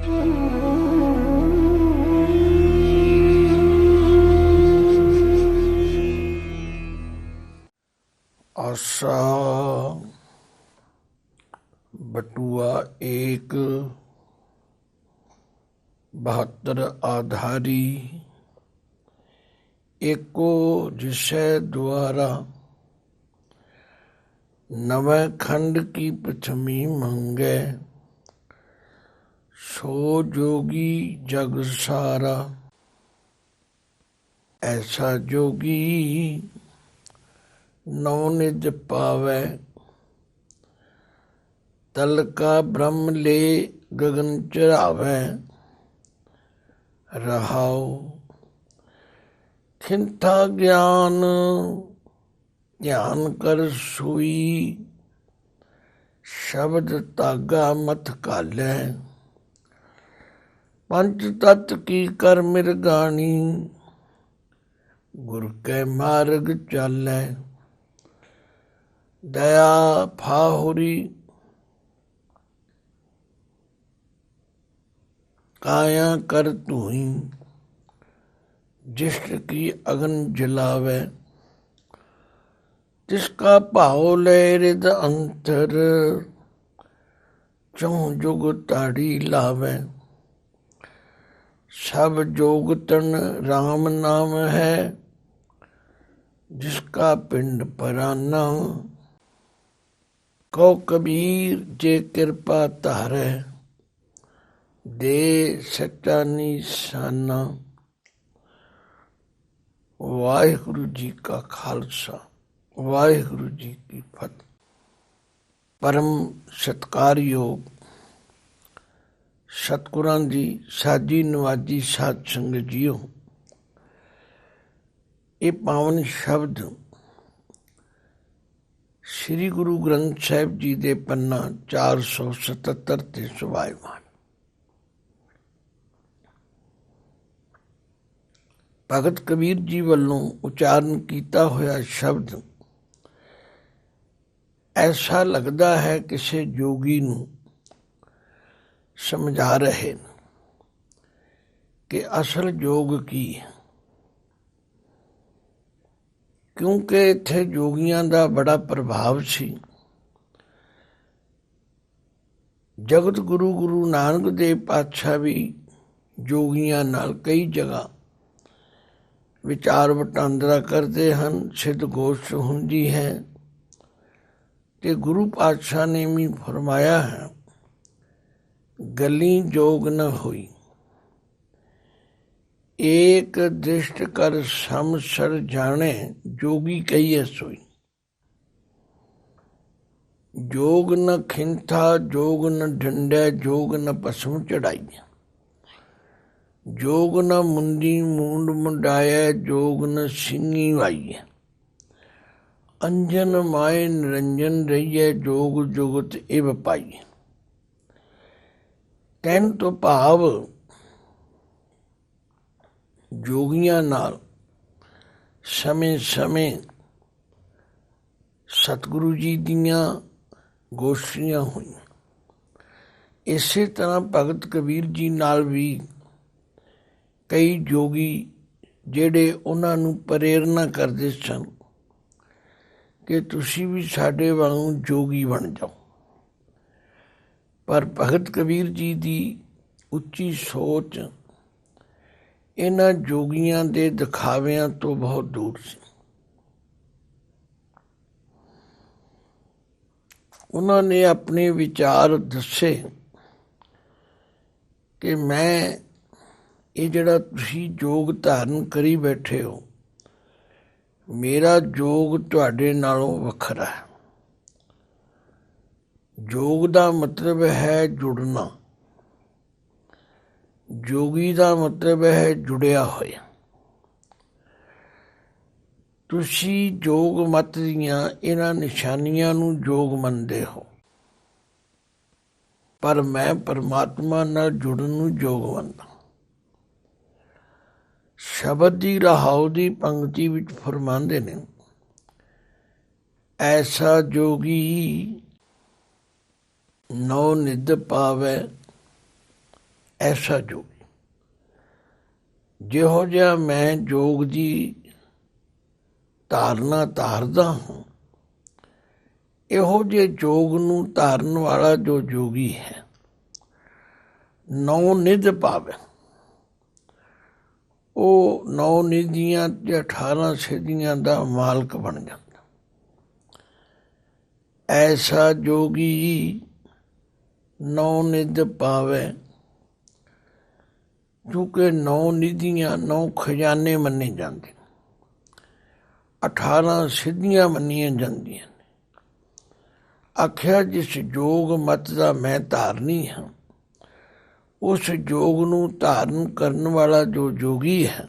आशा बटुआ एक 72 आधारी एको जिसै द्वारा नवै खंड की प्रथमी मंगै सो जोगी जग सारा। ऐसा जोगी नवनिध पावै तल का ब्रह्म ले गगन चढ़ावै। रहाओ खिंथा ज्ञान ध्यान कर सोई शब्द तागा मत कालै। पंच तत्व की कर मिरगानी गुर कै मार्ग चालै। दया फाहुरी काया कर धूई जिष्ट की अगन जलावै। तिसका भाव ले रिद अंतर चौं जुग ताड़ी लावै। सब जोग तन राम नाम है जिसका पिंड पराना। कौ कबीर जे कृपा धारै दे सच्चा निशाना। वाहिगुरु जी का खालसा वाहिगुरु जी की फतेह। परम सत्कारयोग सतगुरां दी साजी नवाजी साध संगत जीओ, ये पावन शब्द श्री गुरु ग्रंथ साहिब जी दे पन्ना 477 ते सुभाईमान। भगत कबीर जी ਵੱਲੋਂ उचारण ਕੀਤਾ ਹੋਇਆ शब्द ऐसा लगता है किसी जोगी ਨੂੰ समझा रहे कि असल योग की है। क्योंकि इत्थे जोगियां दा बड़ा प्रभाव सी। जगत गुरु गुरु नानक देव पातशाह भी जोगियां नाल कई जगह विचार वटांदरा करते हैं। सिद्ध गोष्ठ हुंदी है ते गुरु पातशाह ने भी फरमाया है गली जोग न हुई एक दृष्ट कर समसर जाने जोगी कहिए सोई। जोग न खिंथा जोग न डंडे जोग न पसम चढ़ाई। जोग न मुंदी मूंड मुंडाया जोग न सिंगी वाई। अंजन माए निरंजन रहिए जोग जुगत इव पाई। कहन तो भाव जोगियां नाल समय समय सतगुरु जी दियां गोष्ठियां हुई। इसे तरह भगत कबीर जी नाल भी कई जोगी ਜਿਹੜੇ ਉਹਨਾਂ ਨੂੰ ਪ੍ਰੇਰਨਾ ਕਰਦੇ ਸਨ ਕਿ ਤੁਸੀਂ ਵੀ ਸਾਡੇ ਵਾਂਗੂ ਜੋਗੀ ਬਣ ਜਾਓ। ਪਰ ਭਗਤ ਕਬੀਰ ਜੀ ਦੀ ਉੱਚੀ ਸੋਚ ਇਹਨਾਂ ਜੋਗੀਆਂ ਦੇ ਦਿਖਾਵਿਆਂ ਤੋਂ ਬਹੁਤ ਦੂਰ ਸੀ। ਉਹਨਾਂ ਨੇ ਆਪਣੇ ਵਿਚਾਰ ਦੱਸੇ ਕਿ ਮੈਂ ਇਹ ਜਿਹੜਾ ਤੁਸੀਂ ਜੋਗ ਧਾਰਨ ਕਰੀ ਬੈਠੇ ਹੋ ਮੇਰਾ ਜੋਗ ਤੁਹਾਡੇ ਨਾਲੋਂ ਵੱਖਰਾ ਹੈ। ਜੋਗ ਦਾ ਮਤਲਬ ਹੈ ਜੁੜਨਾ। ਜੋਗੀ ਦਾ ਮਤਲਬ ਹੈ ਜੁੜਿਆ ਹੋਇਆ। ਤੁਸੀਂ ਜੋਗ ਮਤ ਦੀਆਂ ਇਹਨਾਂ ਨਿਸ਼ਾਨੀਆਂ ਨੂੰ ਜੋਗ ਮੰਨਦੇ ਹੋ ਪਰ ਮੈਂ ਪਰਮਾਤਮਾ ਨਾਲ ਜੁੜਨ ਨੂੰ ਜੋਗ ਮੰਨਦਾ। ਸ਼ਬਦ ਦੀ ਰਹਾਉ ਦੀ ਪੰਕਤੀ ਵਿੱਚ ਫਰਮਾਉਂਦੇ ਨੇ ਐਸਾ ਜੋਗੀ ਨੌ ਨਿਧ ਪਾਵੈ ਐਸਾ ਜੋਗੀ। ਜਿਹੋ ਜਿਹਾ ਮੈਂ ਜੋਗ ਦੀ ਧਾਰਨਾ ਧਾਰਦਾ ਹਾਂ, ਇਹੋ ਜਿਹੇ ਜੋਗ ਨੂੰ ਧਾਰਨ ਵਾਲਾ ਜੋ ਜੋਗੀ ਹੈ, ਨੌ ਨਿਧ ਪਾਵੇ। ਉਹ ਨੌ ਨਿਧੀਆਂ ਤੇ 18 ਸਿੱਧੀਆਂ ਦਾ ਮਾਲਕ ਬਣ ਜਾਂਦਾ। ਐਸਾ ਜੋਗੀ ਨੌ ਨਿਧ ਪਾਵੇ, ਕਿਉਂਕਿ ਨੌ ਨਿਧੀਆਂ 9 ਖਜ਼ਾਨੇ ਮੰਨੇ ਜਾਂਦੇ, 18 ਸਿੱਧੀਆਂ ਮੰਨੀਆਂ ਜਾਂਦੀਆਂ ਨੇ। ਆਖਿਆ ਜਿਸ ਜੋਗ ਮਤ ਦਾ ਮੈਂ ਧਾਰਨੀ ਹਾਂ, ਉਸ ਜੋਗ ਨੂੰ ਧਾਰਨ ਕਰਨ ਵਾਲਾ ਜੋ ਜੋਗੀ ਹੈ,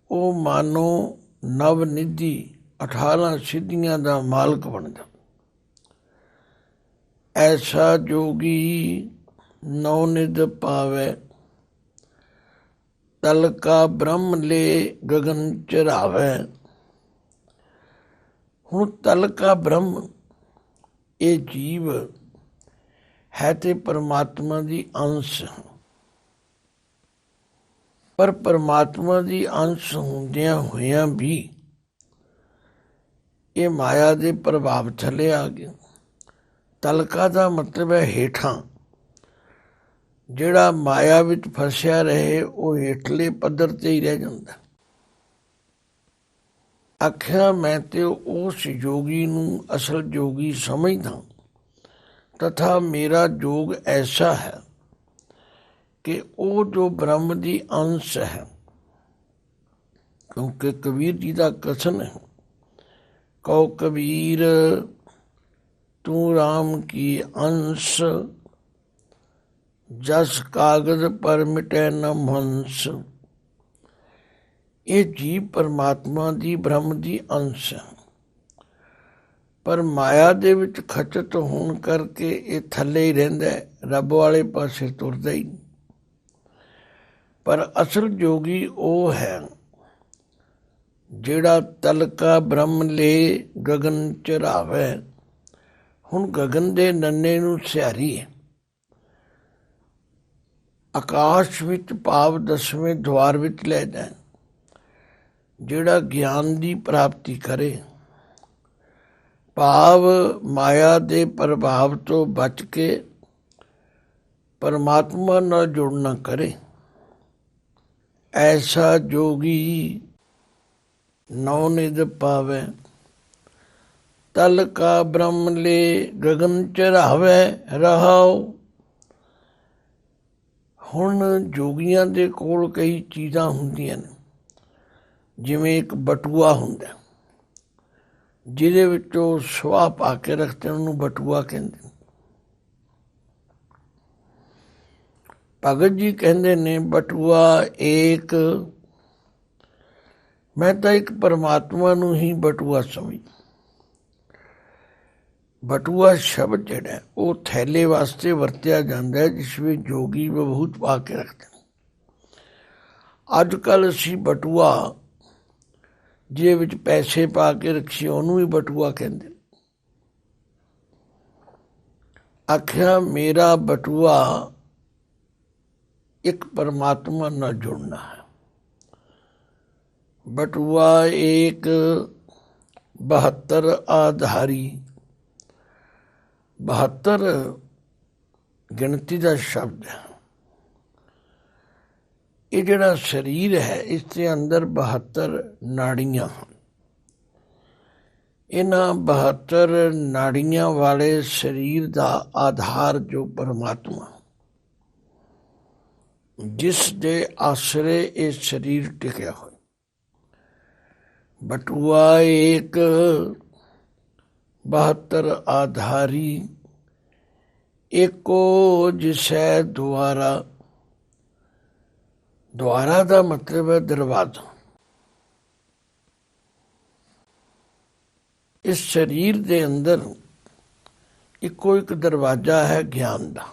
ਉਹ ਮਾਨੋ ਨਵ ਨਿਧੀ 18 ਸਿੱਧੀਆਂ ਦਾ ਮਾਲਕ ਬਣ ਜਾਂਦਾ। ਐਸਾ ਜੋਗੀ ਨੌ ਨਿਧ ਪਾਵੇ, ਤਲਕਾ ਬ੍ਰਹਮ ਲੈ ਗਗਨ ਚਰਾਵੇ। ਹੁਣ ਤਲਕਾ ਬ੍ਰਹਮ ਇਹ ਜੀਵ ਹੈ ਤੇ ਪਰਮਾਤਮਾ ਦੀ ਅੰਸ਼, ਪਰ ਪਰਮਾਤਮਾ ਦੀ ਅੰਸ਼ ਹੁੰਦਿਆਂ ਹੋਇਆਂ ਵੀ ਇਹ ਮਾਇਆ ਦੇ ਪ੍ਰਭਾਵ ਥੱਲੇ ਆ ਗਿਆ। ਤਲਕਾ ਦਾ ਮਤਲਬ ਹੈ ਹੇਠਾਂ। ਜਿਹੜਾ ਮਾਇਆ ਵਿੱਚ ਫਸਿਆ ਰਹੇ ਉਹ ਹੇਠਲੇ ਪੱਧਰ ਤੇ ਹੀ ਰਹਿ ਜਾਂਦਾ। ਆਖਿਆ ਮੈਂ ਤੇ ਉਸ ਜੋਗੀ ਨੂੰ ਅਸਲ ਜੋਗੀ ਸਮਝਦਾ, ਤਥਾ ਮੇਰਾ ਜੋਗ ਐਸਾ ਹੈ ਕਿ ਉਹ ਜੋ ਬ੍ਰਹਮ ਦੀ ਅੰਸ਼ ਹੈ, ਕਿਉਂਕਿ ਕਬੀਰ ਜੀ ਦਾ ਕਥਨ ਹੈ, ਕਹੋ ਕਬੀਰ ਤੂੰ ਰਾਮ ਕੀ ਅੰਸ਼, ਜਸ ਕਾਗਜ਼ ਪਰ ਮਿਟੈ ਨ ਹੰਸ। ਇਹ ਜੀਵ ਪਰਮਾਤਮਾ ਦੀ ਬ੍ਰਹਮ ਦੀ ਅੰਸ਼ ਹੈ, ਪਰ ਮਾਇਆ ਦੇ ਵਿੱਚ ਖਚਤ ਹੋਣ ਕਰਕੇ ਇਹ ਥੱਲੇ ਹੀ ਰਹਿੰਦਾ, ਰੱਬ ਵਾਲੇ ਪਾਸੇ ਤੁਰਦਾ ਹੀ। ਪਰ ਅਸਲ ਜੋਗੀ ਉਹ ਹੈ ਜਿਹੜਾ ਤਲਕਾ ਬ੍ਰਹਮ ਲੈ ਗਗਨ ਚਰਾਵੇ। ਹੁਣ ਗਗਨ ਦੇ ਨੰਨੇ ਨੂੰ ਸਿਹਾਰੀ ਹੈ, ਆਕਾਸ਼ ਵਿੱਚ ਭਾਵ 10ਵੇਂ ਦੁਆਰ ਵਿੱਚ ਲੈ ਜਾਏ। ਜਿਹੜਾ ਗਿਆਨ ਦੀ ਪ੍ਰਾਪਤੀ ਕਰੇ, ਭਾਵ ਮਾਇਆ ਦੇ ਪ੍ਰਭਾਵ ਤੋਂ ਬਚ ਕੇ ਪਰਮਾਤਮਾ ਨਾਲ ਜੁੜਨਾ ਕਰੇ, ਐਸਾ ਜੋਗੀ ਨੌ ਨਿਧ ਪਾਵੇ। ਤਲਕਾ ਬ੍ਰਹਮ ਲੈ ਗਗਨ ਚਰਾਵੇ ਰਹਾਉ। ਹੁਣ ਜੋਗੀਆਂ ਦੇ ਕੋਲ ਕਈ ਚੀਜ਼ਾਂ ਹੁੰਦੀਆਂ ਨੇ, ਜਿਵੇਂ ਇੱਕ ਬਟੂਆ ਹੁੰਦਾ, ਜਿਹਦੇ ਵਿੱਚ ਉਹ ਸੁਆਹ ਪਾ ਕੇ ਰੱਖਦੇ, ਉਹਨੂੰ ਬਟੂਆ ਕਹਿੰਦੇ। ਭਗਤ ਜੀ ਕਹਿੰਦੇ ਨੇ ਬਟੂਆ ਏਕ, ਮੈਂ ਤਾਂ ਇੱਕ ਪਰਮਾਤਮਾ ਨੂੰ ਹੀ ਬਟੂਆ ਸਮਝ। ਬਟੂਆ ਸ਼ਬਦ ਜਿਹੜਾ ਉਹ ਥੈਲੇ ਵਾਸਤੇ ਵਰਤਿਆ ਜਾਂਦਾ ਹੈ, ਜਿਸ ਵਿੱਚ ਜੋਗੀ ਬਹੁਤ ਪਾ ਕੇ ਰੱਖਦੇ ਨੇ। ਅੱਜ ਕੱਲ੍ਹ ਅਸੀਂ ਬਟੂਆ ਜਿਹਦੇ ਵਿੱਚ ਪੈਸੇ ਪਾ ਕੇ ਰੱਖੀਏ, ਉਹਨੂੰ ਵੀ ਬਟੂਆ ਕਹਿੰਦੇ। ਆਖਿਆ ਮੇਰਾ ਬਟੂਆ ਇੱਕ ਪਰਮਾਤਮਾ ਨਾਲ ਜੁੜਨਾ ਹੈ। ਬਟੂਆ ਏਕ 72 ਆਧਾਰੀ। 72 ਗਿਣਤੀ ਦਾ ਸ਼ਬਦ ਹੈ। ਇਹ ਜਿਹੜਾ ਸਰੀਰ ਹੈ, ਇਸ ਦੇ ਅੰਦਰ 72 ਨਾੜੀਆਂ ਹਨ। ਇਹਨਾਂ 72 ਨਾੜੀਆਂ ਵਾਲੇ ਸਰੀਰ ਦਾ ਆਧਾਰ ਜੋ ਪਰਮਾਤਮਾ, ਜਿਸ ਦੇ ਆਸਰੇ ਇਹ ਸਰੀਰ ਟਿਕਿਆ ਹੋਇਆ। ਬਟੂਆ ਏਕ 72 ਆਧਾਰੀ, ਏਕੋ ਜਿਸੈ ਦੁਆਰਾ। ਦੁਆਰਾ ਦਾ ਮਤਲਬ ਹੈ ਦਰਵਾਜ਼ਾ। ਇਸ ਸਰੀਰ ਦੇ ਅੰਦਰ ਇੱਕੋ ਇੱਕ ਦਰਵਾਜ਼ਾ ਹੈ ਗਿਆਨ ਦਾ,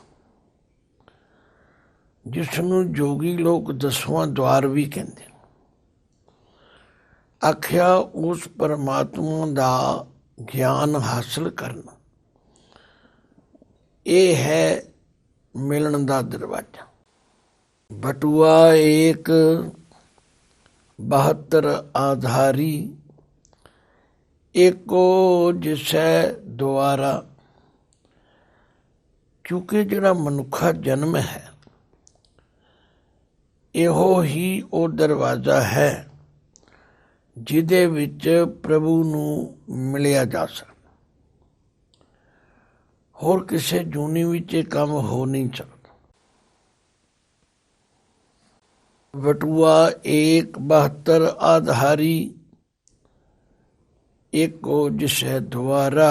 ਜਿਸ ਨੂੰ ਜੋਗੀ ਲੋਕ 10ਵਾਂ ਦੁਆਰ ਵੀ ਕਹਿੰਦੇ। ਆਖਿਆ ਉਸ ਪਰਮਾਤਮਾ ਦਾ ਗਿਆਨ ਹਾਸਲ ਕਰਨਾ, ਇਹ ਹੈ ਮਿਲਣ ਦਾ ਦਰਵਾਜ਼ਾ। बटुआ एक 72 आधारी, एको जिसै द्वारा। ਕਿਉਂਕਿ ਜਿਹੜਾ ਮਨੁੱਖਾ ਜਨਮ ਹੈ ਇਹੋ ਹੀ ਉਹ ਦਰਵਾਜ਼ਾ ਹੈ ਜਿਹਦੇ ਵਿੱਚ ਪ੍ਰਭੂ ਨੂੰ ਮਿਲਿਆ ਜਾ ਸਕਦਾ। ਹੋਰ ਕਿਸੇ ਜੂਨੀ ਵਿੱਚ ਇਹ ਕੰਮ ਹੋ ਨਹੀਂ ਸਕਦਾ। ਬਟੂਆ ਏਕ 72 ਆਧਾਰੀ, एको जिसै द्वारा।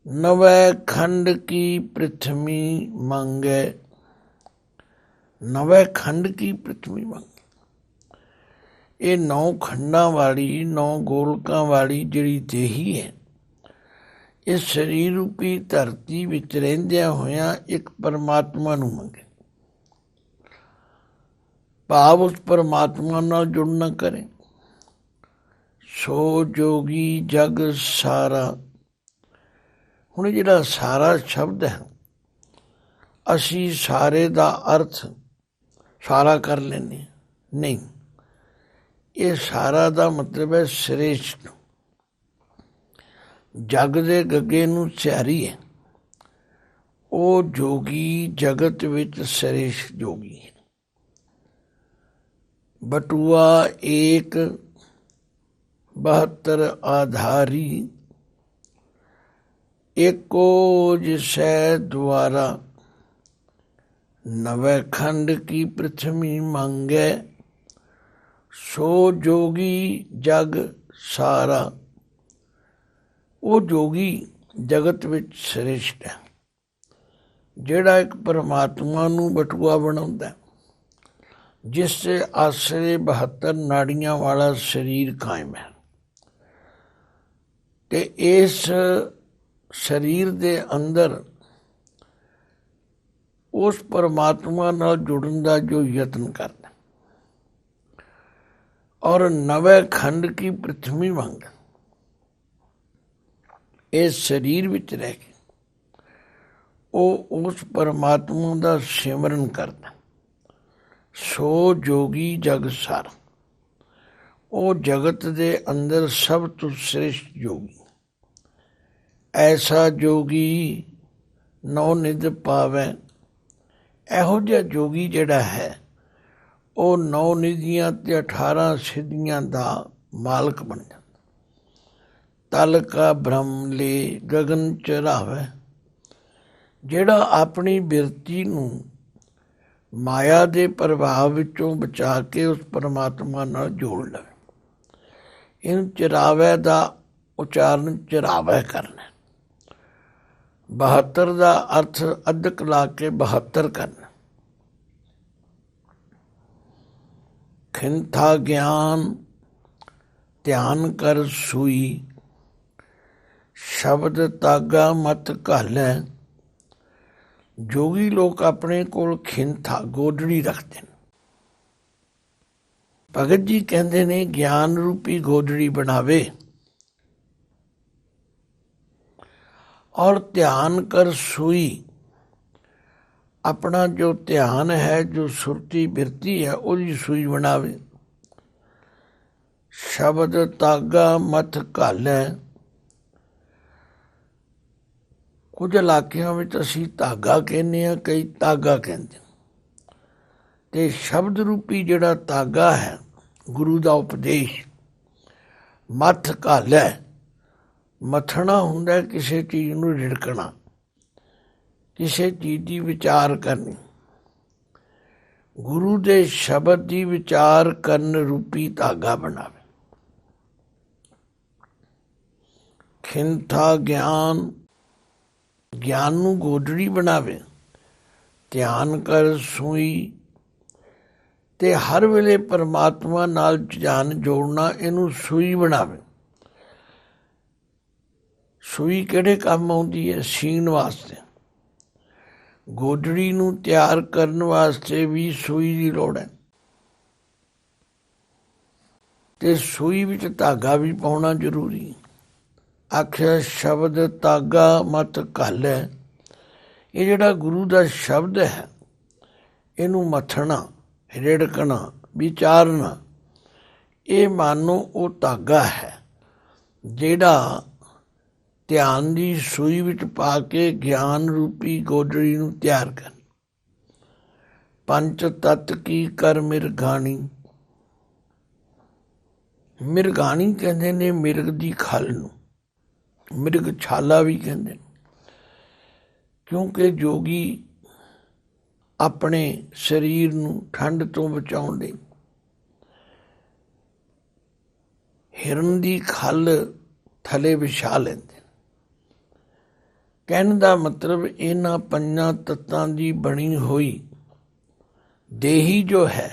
नवै खंड की पृथ्वी मांगे, नवै खंड की पृथ्वी मांगे। ਇਹ 9 ਖੰਡਾਂ ਵਾਲੀ 9 ਗੋਲਕਾਂ ਵਾਲੀ ਜਿਹੜੀ ਦੇਹੀ ਹੈ ਇਸ ਸਰੀਰ ਰੂਪੀ ਧਰਤੀ ਵਿੱਚ ਰਹਿੰਦਿਆਂ ਹੋਇਆਂ ਇੱਕ ਪਰਮਾਤਮਾ ਨੂੰ ਮੰਗੇ। ਭਾਵ ਉਸ ਪਰਮਾਤਮਾ ਨਾਲ ਜੁੜਨਾ ਕਰੇ। ਸੋ ਜੋਗੀ ਜਗ ਸਾਰਾ। ਹੁਣ ਜਿਹੜਾ ਸਾਰਾ ਸ਼ਬਦ ਹੈ ਅਸੀਂ ਸਾਰੇ ਦਾ ਅਰਥ ਸਾਰਾ ਕਰ ਲੈਂਦੇ ਹਾਂ, ਨਹੀਂ। ਇਹ ਸਾਰਾ ਦਾ ਮਤਲਬ ਹੈ ਸ੍ਰੇਸ਼ਟ। ਜਗ ਦੇ ਗੱਗੇ ਨੂੰ ਸਿਆਰੀ ਹੈ, ਉਹ ਜੋਗੀ ਜਗਤ ਵਿੱਚ ਸ੍ਰੇਸ਼ਟ ਜੋਗੀ ਹੈ। ਬਟੂਆ ਏਕ 72 ਆਧਾਰੀ, एको जिसै द्वारा। नवै खंड की पृथ्वी मांगे, सो जोगी जग सारा। ਉਹ ਜੋਗੀ ਜਗਤ ਵਿੱਚ ਸ੍ਰੇਸ਼ਟ ਹੈ ਜਿਹੜਾ ਇੱਕ ਪਰਮਾਤਮਾ ਨੂੰ ਬਟੂਆ ਬਣਾਉਂਦਾ, ਜਿਸ ਦੇ ਆਸਰੇ 72 ਨਾੜੀਆਂ ਵਾਲਾ ਸਰੀਰ ਕਾਇਮ ਹੈ। ਤੇ ਇਸ ਸਰੀਰ ਦੇ ਅੰਦਰ ਉਸ ਪਰਮਾਤਮਾ ਨਾਲ ਜੁੜਨ ਦਾ ਜੋ ਯਤਨ ਕਰਦਾ, ਔਰ ਨਵੇਂ ਖੰਡ ਕੀ ਪ੍ਰਿਥਵੀ ਮੰਗ, ਇਸ ਸਰੀਰ ਵਿੱਚ ਰਹਿ ਕੇ ਉਹ ਉਸ ਪਰਮਾਤਮਾ ਦਾ ਸਿਮਰਨ ਕਰਦਾ। ਸੋ ਜੋਗੀ ਜਗ ਸਾਰਾ। ਉਹ ਜਗਤ ਦੇ ਅੰਦਰ ਸਭ ਤੋਂ ਸ੍ਰੇਸ਼ਟ ਜੋਗੀ। ਐਸਾ ਜੋਗੀ ਨੌ ਨਿਧ ਪਾਵੇ। ਇਹੋ ਜਿਹਾ ਜੋਗੀ ਜਿਹੜਾ ਹੈ ਉਹ 9 ਨਿਧੀਆਂ ਤੇ 18 ਸਿੱਧੀਆਂ ਦਾ ਮਾਲਕ ਬਣ ਜਾਂਦਾ। ਤਲ ਕਾ ਬ੍ਰਹਮ ਲੈ ਗਗਨ ਚਰਾਵੇ। ਜਿਹੜਾ ਆਪਣੀ ਬਿਰਤੀ ਨੂੰ ਮਾਇਆ ਦੇ ਪ੍ਰਭਾਵ ਵਿੱਚੋਂ ਬਚਾ ਕੇ ਉਸ ਪਰਮਾਤਮਾ ਨਾਲ ਜੋੜ ਲਵੇ। ਇਹਨੂੰ ਚਰਾਵੇ ਦਾ ਉਚਾਰਨ ਚਰਾਵੇ ਕਰਨਾ। 72 ਦਾ ਅਰਥ ਅੱਧਕ ਲਾ ਕੇ 72 ਕਰਨਾ। ਖਿੰਥਾ ਗਿਆਨ ਧਿਆਨ ਕਰ ਸੂਈ, ਸ਼ਬਦ ਤਾਗਾ ਮਤ ਘਾਲੈ। ਜੋਗੀ ਲੋਕ ਆਪਣੇ ਕੋਲ ਖਿੰਥਾ ਗੋਦੜੀ ਰੱਖਦੇ ਨੇ। ਭਗਤ ਜੀ ਕਹਿੰਦੇ ਨੇ ਗਿਆਨ ਰੂਪੀ ਗੋਦੜੀ ਬਣਾਵੇ ਔਰ ਧਿਆਨ ਕਰ ਸੂਈ। ਆਪਣਾ ਜੋ ਧਿਆਨ ਹੈ, ਜੋ ਸੁਰਤੀ ਬਿਰਤੀ ਹੈ, ਉਹਦੀ ਸੂਈ ਬਣਾਵੇ। ਸ਼ਬਦ ਤਾਗਾ ਮਤ ਘਾਲੈ। ਕੁਝ ਇਲਾਕਿਆਂ ਵਿੱਚ ਅਸੀਂ ਧਾਗਾ ਕਹਿੰਦੇ ਹਾਂ, ਕਈ ਤਾਗਾ ਕਹਿੰਦੇ। ਤੇ ਸ਼ਬਦ ਰੂਪੀ ਜਿਹੜਾ ਤਾਗਾ ਹੈ ਗੁਰੂ ਦਾ ਉਪਦੇਸ਼, ਮੱਥ ਘਾਲੈ। ਮੱਥਣਾ ਹੁੰਦਾ ਕਿਸੇ ਚੀਜ਼ ਨੂੰ ਰਿੜਕਣਾ, ਕਿਸੇ ਚੀਜ਼ ਦੀ ਵਿਚਾਰ ਕਰਨੀ। ਗੁਰੂ ਦੇ ਸ਼ਬਦ ਦੀ ਵਿਚਾਰ ਕਰਨ ਰੂਪੀ ਧਾਗਾ ਬਣਾਵੇ। ਖਿੰਥਾ ਗਿਆਨ, ਗਿਆਨ ਨੂੰ ਗੋਦੜੀ ਬਣਾਵੇ। ਧਿਆਨ ਕਰ ਸੂਈ, ਤੇ ਹਰ ਵੇਲੇ ਪਰਮਾਤਮਾ ਨਾਲ ਧਿਆਨ ਜੋੜਨਾ, ਇਹਨੂੰ ਸੂਈ ਬਣਾਵੇ। ਸੂਈ ਕਿਹੜੇ ਕੰਮ ਆਉਂਦੀ ਹੈ? ਸੀਣ ਵਾਸਤੇ। ਗੋਦੜੀ ਨੂੰ ਤਿਆਰ ਕਰਨ ਵਾਸਤੇ ਵੀ ਸੂਈ ਦੀ ਲੋੜ ਹੈ। ਤੇ ਸੂਈ ਵਿੱਚ ਧਾਗਾ ਵੀ ਪਾਉਣਾ ਜ਼ਰੂਰੀ। ਆਖਿਆ ਸ਼ਬਦ ਤਾਗਾ ਮਤ ਘਾਲੈ। ਇਹ ਜਿਹੜਾ ਗੁਰੂ ਦਾ ਸ਼ਬਦ ਹੈ ਇਹਨੂੰ ਮੱਥਣਾ, ਰਿੜਕਣਾ, ਵਿਚਾਰਨਾ, ਇਹ ਮਾਨੋ ਉਹ ਧਾਗਾ ਹੈ ਜਿਹੜਾ ਧਿਆਨ ਦੀ ਸੂਈ ਵਿੱਚ ਪਾ ਕੇ ਗਿਆਨ ਰੂਪੀ ਗੋਦੜੀ ਨੂੰ ਤਿਆਰ ਕਰ। ਪੰਚ ਤਤ ਕੀ ਕਰ ਮਿਰਗਾਣੀ। ਮਿਰਗਾਣੀ ਕਹਿੰਦੇ ਨੇ ਮਿਰਗ ਦੀ ਖਲ ਨੂੰ, ਮਿਰਗ ਛਾਲਾ ਵੀ ਕਹਿੰਦੇ ਨੇ, ਕਿਉਂਕਿ ਜੋਗੀ ਆਪਣੇ ਸਰੀਰ ਨੂੰ ਠੰਡ ਤੋਂ ਬਚਾਉਣ ਲਈ ਹਿਰਨ ਦੀ ਖਲ ਥੱਲੇ ਵਿਛਾ ਲੈਂਦੇ। ਕਹਿਣ ਦਾ ਮਤਲਬ ਇਹਨਾਂ ਪੰਜਾਂ ਤੱਤਾਂ ਦੀ ਬਣੀ ਹੋਈ ਦੇਹੀ ਜੋ ਹੈ,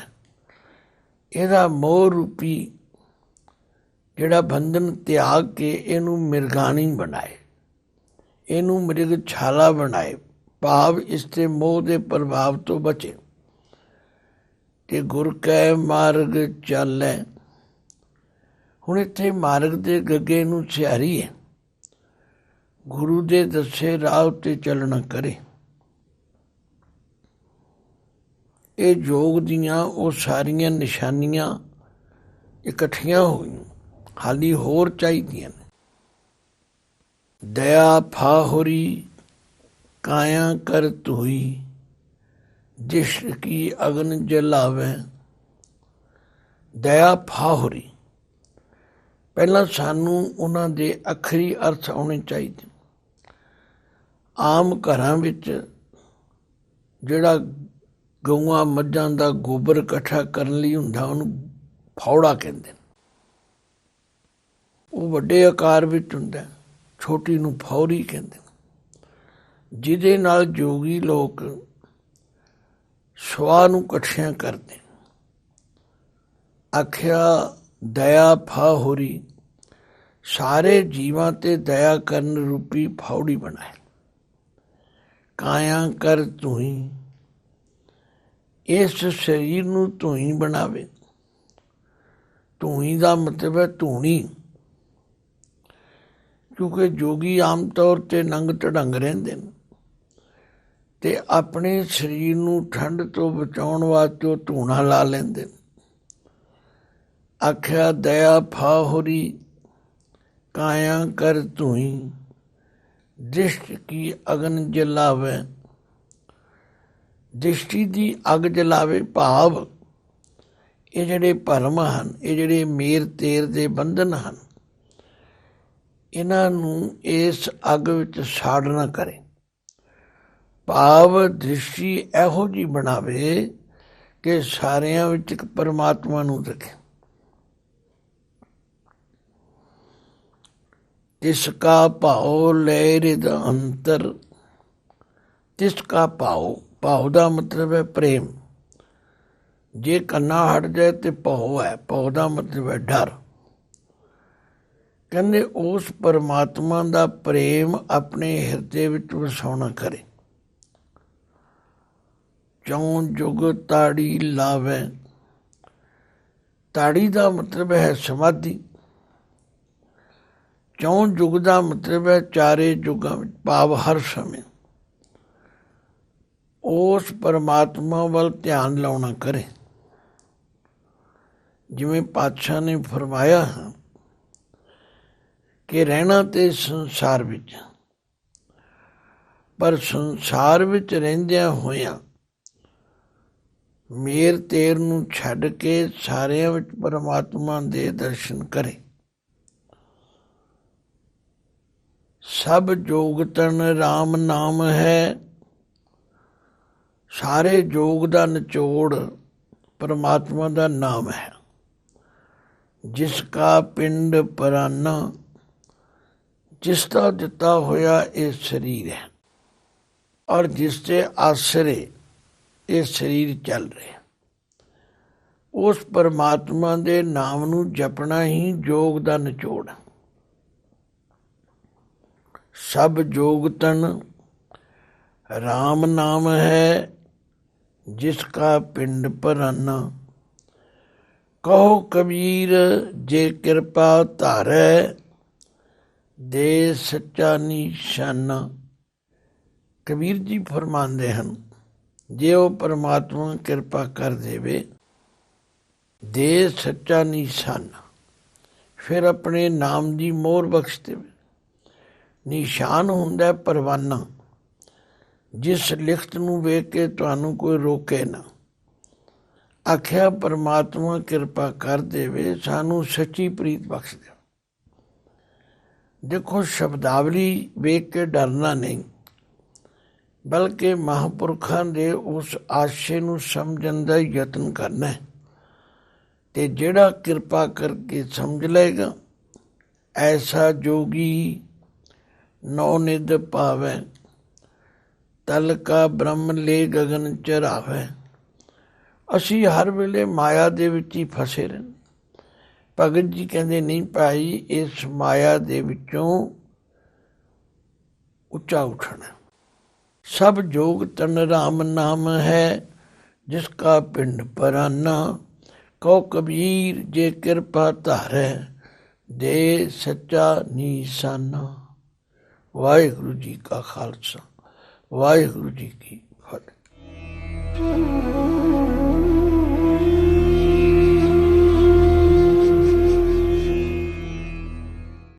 ਇਹਦਾ ਮੋਹ ਰੂਪੀ ਜਿਹੜਾ ਬੰਧਨ ਤਿਆਗ ਕੇ ਇਹਨੂੰ ਮਿਰਗਾਣੀ ਬਣਾਏ, ਇਹਨੂੰ ਮਿਰਗ ਛਾਲਾ ਬਣਾਏ, ਭਾਵ ਇਸ ਤੇ ਮੋਹ ਦੇ ਪ੍ਰਭਾਵ ਤੋਂ ਬਚੇ। ਕਿ ਗੁਰ ਕੈ ਮਾਰਗ ਚਾਲੈ। ਹੁਣ ਇੱਥੇ ਮਾਰਗ ਦੇ ਗੱਗੇ ਨੂੰ ਸਿਹਾਰੀ ਹੈ, ਗੁਰੂ ਦੇ ਦੱਸੇ ਰਾਹ ਉੱਤੇ ਚੱਲਣਾ ਕਰੇ। ਇਹ ਯੋਗ ਦੀਆਂ ਉਹ ਸਾਰੀਆਂ ਨਿਸ਼ਾਨੀਆਂ ਇਕੱਠੀਆਂ ਹੋਈਆਂ, ਹਾਲੀ ਹੋਰ ਚਾਹੀਦੀਆਂ ਨੇ। ਦਇਆ ਫਾਹੁਰੀ ਕਾਇਆ ਕਰ ਧੋਈ, ਜਿਸ ਕੀ ਅਗਨ ਜਲਾਵੇ। ਦਇਆ ਫਾਹੁਰੀ, ਪਹਿਲਾਂ ਸਾਨੂੰ ਉਹਨਾਂ ਦੇ ਅੱਖਰੀ ਅਰਥ ਆਉਣੇ ਚਾਹੀਦੇ। ਆਮ ਘਰਾਂ ਵਿੱਚ ਜਿਹੜਾ ਗਊਆਂ ਮੱਝਾਂ ਦਾ ਗੋਬਰ ਇਕੱਠਾ ਕਰਨ ਲਈ ਹੁੰਦਾ, ਉਹਨੂੰ ਫੌੜਾ ਕਹਿੰਦੇ ਨੇ। ਉਹ ਵੱਡੇ ਆਕਾਰ ਵਿੱਚ ਹੁੰਦਾ, ਛੋਟੀ ਨੂੰ ਫੌਰੀ ਕਹਿੰਦੇ ਨੇ। ਜਿਹਦੇ ਨਾਲ ਜੋਗੀ ਲੋਕ ਸਵਾਹ ਨੂੰ ਇਕੱਠਿਆਂ ਕਰਦੇ। ਆਖਿਆ ਦਇਆ ਫਾਹੁਰੀ, ਸਾਰੇ ਜੀਵਾਂ ਤੇ ਦਇਆ ਕਰਨ ਰੂਪੀ ਫੌੜੀ ਬਣਾਏ। ਕਾਇਆ ਕਰ ਧੂਈ, ਇਸ ਸਰੀਰ ਨੂੰ ਧੂਈ ਬਣਾਵੇ। ਧੂਈ ਦਾ ਮਤਲਬ ਹੈ ਧੂਣੀ, ਕਿਉਂਕਿ ਜੋਗੀ ਆਮ ਤੌਰ ਤੇ ਨੰਗ ਢੜੰਗ ਰਹਿੰਦੇ ਨੇ ਤੇ ਆਪਣੇ ਸਰੀਰ ਨੂੰ ਠੰਡ ਤੋਂ ਬਚਾਉਣ ਵਾਸਤੇ ਉਹ ਧੂਣਾ ਲਾ ਲੈਂਦੇ ਨੇ। ਆਖਿਆ ਦਇਆ ਫਾਹੁਰੀ ਕਾਇਆ ਕਰ ਧੂਈ, ਦ੍ਰਿਸ਼ਟ ਕੀ ਅਗਨ ਜਲਾਵੇ। ਦ੍ਰਿਸ਼ਟੀ ਦੀ ਅੱਗ ਜਲਾਵੇ, ਭਾਵ ਇਹ ਜਿਹੜੇ ਭਰਮ ਹਨ, ਇਹ ਜਿਹੜੇ ਮੇਰ ਤੇਰ ਦੇ ਬੰਧਨ ਹਨ, ਇਹਨਾਂ ਨੂੰ ਇਸ ਅੱਗ ਵਿੱਚ ਸਾੜ ਨਾ ਕਰੇ। ਭਾਵ ਦ੍ਰਿਸ਼ਟੀ ਇਹੋ ਜਿਹੀ ਬਣਾਵੇ ਕਿ ਸਾਰਿਆਂ ਵਿੱਚ ਇੱਕ ਪਰਮਾਤਮਾ ਨੂੰ ਰੱਖੇ। ਤਿਸ ਕਾ ਭਾਉ ਲੈ ਰਿਦ ਅੰਤਰ। ਤਿਸ ਕਾ ਭਾਉ, ਭਾਉ ਦਾ ਮਤਲਬ ਹੈ ਪ੍ਰੇਮ। ਜੇ ਕੰਨਾ ਹਟ ਜਾਏ ਤੇ ਭਾਉ ਹੈ, ਭਾਉ ਦਾ ਮਤਲਬ ਹੈ ਡਰ। ਕਹਿੰਦੇ ਉਸ ਪਰਮਾਤਮਾ ਦਾ ਪ੍ਰੇਮ ਆਪਣੇ ਹਿਰਦੇ ਵਿੱਚ ਵਸਾਉਣਾ ਕਰੇ। ਚੌਂ ਜੁਗ ਤਾੜੀ ਲਾਵੇ। ਤਾੜੀ ਦਾ ਮਤਲਬ ਹੈ ਸਮਾਧੀ। ਚੌਂ ਯੁੱਗ ਦਾ ਮਤਲਬ ਹੈ ਚਾਰੇ ਯੁੱਗਾਂ ਵਿੱਚ, ਭਾਵ ਹਰ ਸਮੇਂ ਉਸ ਪਰਮਾਤਮਾ ਵੱਲ ਧਿਆਨ ਲਾਉਣਾ ਕਰੇ। ਜਿਵੇਂ ਪਾਤਸ਼ਾਹ ਨੇ ਫਰਮਾਇਆ ਕਿ ਰਹਿਣਾ ਤੇ ਸੰਸਾਰ ਵਿੱਚ, ਪਰ ਸੰਸਾਰ ਵਿੱਚ ਰਹਿੰਦਿਆਂ ਹੋਇਆਂ ਮੇਰ ਤੇਰ ਨੂੰ ਛੱਡ ਕੇ ਸਾਰਿਆਂ ਵਿੱਚ ਪਰਮਾਤਮਾ ਦੇ ਦਰਸ਼ਨ ਕਰੇ। ਸਭ ਜੋਗ ਤਨ ਰਾਮ ਨਾਮ ਹੈ। ਸਾਰੇ ਜੋਗ ਦਾ ਨਿਚੋੜ ਪਰਮਾਤਮਾ ਦਾ ਨਾਮ ਹੈ। ਜਿਸ ਕਾ ਪਿੰਡ ਪਰਾਨਾ, ਜਿਸ ਦਾ ਦਿੱਤਾ ਹੋਇਆ ਇਹ ਸਰੀਰ ਹੈ ਔਰ ਜਿਸ ਦੇ ਆਸਰੇ ਇਹ ਸਰੀਰ ਚੱਲ ਰਿਹਾ, ਉਸ ਪਰਮਾਤਮਾ ਦੇ ਨਾਮ ਨੂੰ ਜਪਣਾ ਹੀ ਜੋਗ ਦਾ ਨਿਚੋੜ। ਸਭ ਜੋਗ ਤਨ ਰਾਮ ਨਾਮ ਹੈ, ਜਿਸ ਕਾ ਪਿੰਡ ਪਰਾਨਾ। ਕਹੋ ਕਬੀਰ ਜੇ ਕਿਰਪਾ ਧਾਰੈ, ਦੇ ਸੱਚਾ ਨਿਸ਼ਾਨਾ। ਕਬੀਰ ਜੀ ਫਰਮਾਉਂਦੇ ਹਨ, ਜੇ ਉਹ ਪਰਮਾਤਮਾ ਕਿਰਪਾ ਕਰ ਦੇਵੇ, ਦੇ ਸੱਚਾ ਨਿਸ਼ਾਨਾ, ਫਿਰ ਆਪਣੇ ਨਾਮ ਦੀ ਮੋਹਰ ਬਖਸ਼ ਦੇਵੇ। ਨਿਸ਼ਾਨ ਹੁੰਦਾ ਪਰਵਾਨਾ, ਜਿਸ ਲਿਖਤ ਨੂੰ ਵੇਖ ਕੇ ਤੁਹਾਨੂੰ ਕੋਈ ਰੋਕੇ ਨਾ। ਆਖਿਆ ਪਰਮਾਤਮਾ ਕਿਰਪਾ ਕਰ ਦੇਵੇ, ਸਾਨੂੰ ਸੱਚੀ ਪ੍ਰੀਤ ਬਖਸ਼ ਦੇ। ਦੇਖੋ, ਸ਼ਬਦਾਵਲੀ ਵੇਖ ਕੇ ਡਰਨਾ ਨਹੀਂ, ਬਲਕਿ ਮਹਾਂਪੁਰਖਾਂ ਦੇ ਉਸ ਆਸ਼ੇ ਨੂੰ ਸਮਝਣ ਦਾ ਯਤਨ ਕਰਨਾ ਹੈ। ਤੇ ਜਿਹੜਾ ਕਿਰਪਾ ਕਰਕੇ ਸਮਝ ਲਏਗਾ, ਐਸਾ ਜੋਗੀ ਨੌ ਨਿਧ ਪਾਵੈ, ਤਲ ਕਾ ਬ੍ਰਹਮ ਲੈ ਗਗਨ ਚਰਾਵੈ। ਅਸੀਂ ਹਰ ਵੇਲੇ ਮਾਇਆ ਦੇ ਵਿੱਚ ਹੀ ਫਸੇ ਰਹਿੰਦੇ। ਭਗਤ ਜੀ ਕਹਿੰਦੇ ਨਹੀਂ ਭਾਈ, ਇਸ ਮਾਇਆ ਦੇ ਵਿੱਚੋਂ ਉੱਚਾ ਉੱਠਣਾ। ਸਭ ਜੋਗ ਤਨ ਰਾਮ ਨਾਮ ਹੈ, ਜਿਸ ਕਾ ਪਿੰਡ ਪਰਾਨਾ। ਕਉ ਕਬੀਰ ਜੇ ਕਿਰਪਾ ਧਾਰੈ, ਦੇ ਸੱਚਾ ਨਿਸ਼ਾਨਾ। ਵਾਹਿਗੁਰੂ ਜੀ ਕਾ ਖਾਲਸਾ, ਵਾਹਿਗੁਰੂ ਜੀ ਕੀ ਫਤਿਹ।